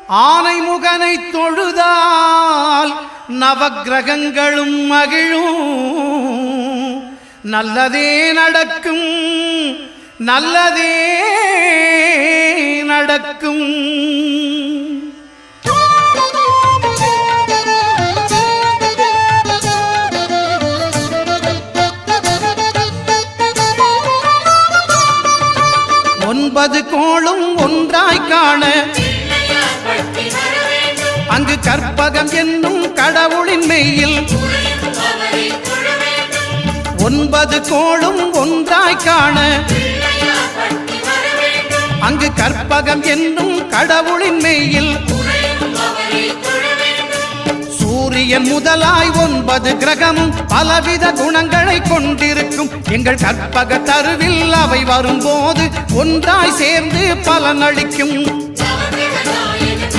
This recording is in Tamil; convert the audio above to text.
ஆனைமுகனை தொழுதால் நவக்கிரகங்களும் மகிழும். நல்லதே நடக்கும், நல்லதே நடக்கும். ஒன்பது கோளும் ஒன்றாய் காண அங்கு கற்பகம் என்னும் கடவுளின் மெய்யில் ஒன்பது கோளும் ஒன்றாய் காண அங்கு கற்பகம் என்னும் கடவுளின் மெய்யில் சூரியன் முதலாய் ஒன்பது கிரகமும் பலவித குணங்களை கொண்டிருக்கும். எங்கள் கற்பக தருவில் அவை வரும்போது ஒன்றாய் சேர்ந்து பலனளிக்கும்.